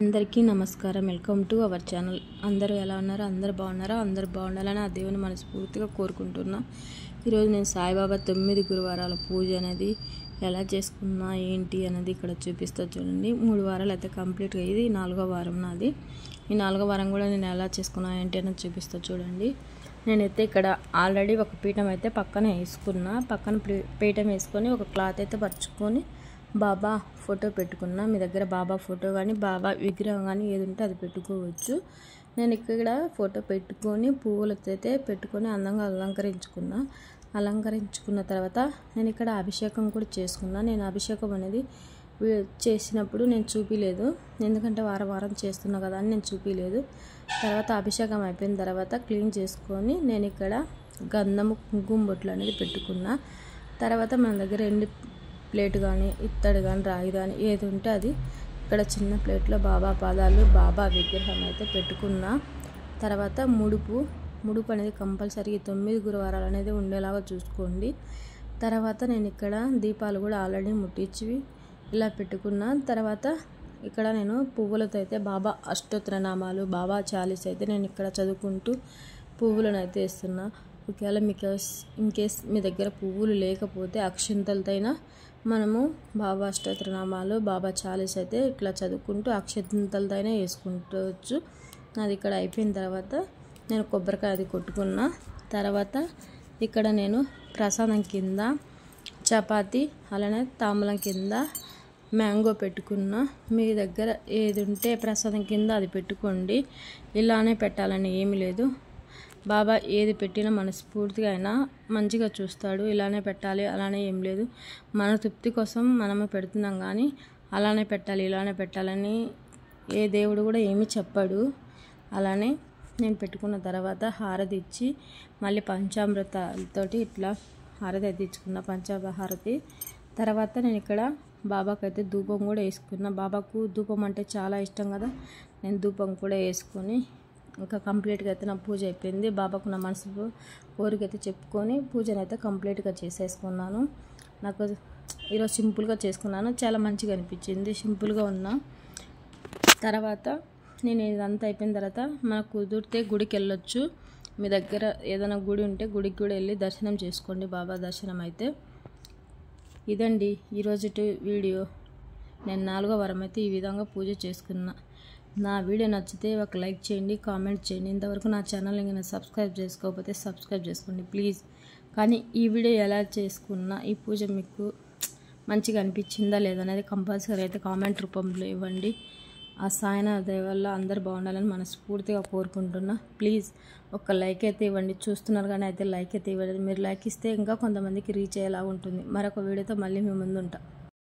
అందరికీ నమస్కారం. Welcome to our channel. అందరూ ఎలా ఉన్నారో, అందరూ బాగున్నారా? అందరూ బాగుండాలని ఆ దేవుని మనస్ఫూర్తిగా కోరుకుంటున్నా. ఈరోజు నేను సాయిబాబా 9 గురువారాల పూజ అనేది ఎలా చేసుకున్నా ఏంటి అనేది ఇక్కడ చూపిస్తా చూడండి. 3 వారాలు అయితే కంప్లీట్గా, ఇది 4వ వారం నాది. ఈ 4వ వారం కూడా నేను ఎలా చేసుకున్నా ఏంటి అనేది చూపిస్తా చూడండి. నేనైతే ఇక్కడ ఆల్రెడీ ఒక పీఠం అయితే పక్కన వేసుకున్నా. పక్కన పీఠం వేసుకొని ఒక క్లాత్ అయితే పరుచుకొని బాబా ఫోటో పెట్టుకున్నా. మీ దగ్గర బాబా ఫోటో కానీ బాబా విగ్రహం కానీ ఏది ఉంటే అది పెట్టుకోవచ్చు. నేను ఇక్కడ ఫోటో పెట్టుకొని పువ్వులతో అయితే పెట్టుకొని అందంగా అలంకరించుకున్న తర్వాత నేను ఇక్కడ అభిషేకం కూడా చేసుకున్నా. నేను అభిషేకం అనేది చేసినప్పుడు నేను చూపిలేదు, ఎందుకంటే వారం చేస్తున్నా కదా అని నేను చూపిలేదు. తర్వాత అభిషేకం అయిపోయిన తర్వాత క్లీన్ చేసుకొని నేను ఇక్కడ గంధము కుంకుమ బొట్లు అనేది పెట్టుకున్నా. తర్వాత మన దగ్గర ఎండి ప్లేట్ కానీ ఇత్తడి కానీ రాగి కానీ ఏది ఉంటే అది ఇక్కడ చిన్న ప్లేట్లో బాబా పాదాలు బాబా విగ్రహం అయితే పెట్టుకున్నా. తర్వాత ముడుపు అనేది కంపల్సరీ 9 గురువారాలు అనేది ఉండేలాగా చూసుకోండి. తర్వాత నేను ఇక్కడ దీపాలు కూడా ఆల్రెడీ ముట్టించి ఇలా పెట్టుకున్నా. తర్వాత ఇక్కడ నేను పువ్వులతో అయితే బాబా అష్టోత్తరనామాలు బాబా చాలీస్ అయితే నేను ఇక్కడ చదువుకుంటూ పువ్వులను అయితే వేస్తున్నా. ఒకవేళ మీకు ఇన్కేస్ మీ దగ్గర పువ్వులు లేకపోతే అక్షంతలతోనైనా మనము బాబా అష్టోత్తరనామాలు బాబా చాలీస్ అయితే ఇట్లా చదువుకుంటూ అక్షంతలతోనే వేసుకుంటవచ్చు. అది ఇక్కడ అయిపోయిన తర్వాత నేను కొబ్బరికాయ అది కొట్టుకున్నా. తర్వాత ఇక్కడ నేను ప్రసాదం కింద చపాతి అలానే తాంబూలం కింద మ్యాంగో పెట్టుకున్నా. మీ దగ్గర ఏది ఉంటే ప్రసాదం కింద అది పెట్టుకోండి. ఇలానే పెట్టాలని ఏమీ లేదు. బాబా ఏది పెట్టినా మనస్ఫూర్తిగా అయినా మంచిగా చూస్తాడు. ఇలానే పెట్టాలి అలానే ఏం లేదు. మన తృప్తి కోసం మనము పెడుతున్నాం కానీ అలానే పెట్టాలి ఇలానే పెట్టాలని ఏ దేవుడు కూడా ఏమీ చెప్పాడు. అలానే నేను పెట్టుకున్న తర్వాత హారతి ఇచ్చి మళ్ళీ పంచామృతాలతోటి ఇట్లా హారతి అయితే ఇచ్చుకున్న పంచామృతి. తర్వాత నేను ఇక్కడ బాబాకు అయితే ధూపం కూడా వేసుకున్నా. బాబాకు ధూపం అంటే చాలా ఇష్టం కదా, నేను ధూపం కూడా వేసుకొని ఇంకా కంప్లీట్గా అయితే నా పూజ అయిపోయింది. బాబాకు నా మనసు కోరికైతే చెప్పుకొని పూజను అయితే కంప్లీట్గా చేసేసుకున్నాను. నాకు ఈరోజు సింపుల్గా చేసుకున్నాను, చాలా మంచిగా అనిపించింది, సింపుల్గా ఉన్నా. తర్వాత నేను ఇదంతా అయిపోయిన తర్వాత మనకు కుదిరితే గుడికి వెళ్ళొచ్చు. మీ దగ్గర ఏదైనా గుడి ఉంటే గుడికి కూడా వెళ్ళి దర్శనం చేసుకోండి, బాబా దర్శనం అయితే. ఇదండి ఈరోజు వీడియో. నేను 4వ వారం అయితే ఈ విధంగా పూజ చేసుకున్నా. నా వీడియో నచ్చితే ఒక లైక్ చేయండి, కామెంట్ చేయండి. ఇంతవరకు నా ఛానల్ ఇంకా సబ్స్క్రైబ్ చేసుకోకపోతే సబ్స్క్రైబ్ చేసుకోండి ప్లీజ్. కానీ ఈ వీడియో ఎలా చేసుకున్నా ఈ పూజ మీకు మంచిగా అనిపించిందా లేదనేది కంపల్సరీ అయితే కామెంట్ రూపంలో ఇవ్వండి. ఆ సాయినాథ్ వల్ల అందరు బాగుండాలని మనస్ఫూర్తిగా కోరుకుంటున్నా. ప్లీజ్ ఒక లైక్ అయితే ఇవ్వండి. చూస్తున్నారు కానీ అయితే లైక్ అయితే ఇవ్వండి. మీరు లైక్ ఇస్తే ఇంకా కొంతమందికి రీచ్ అయ్యేలా ఉంటుంది. మరొక వీడియోతో మళ్ళీ మీ ముందు ఉంటా.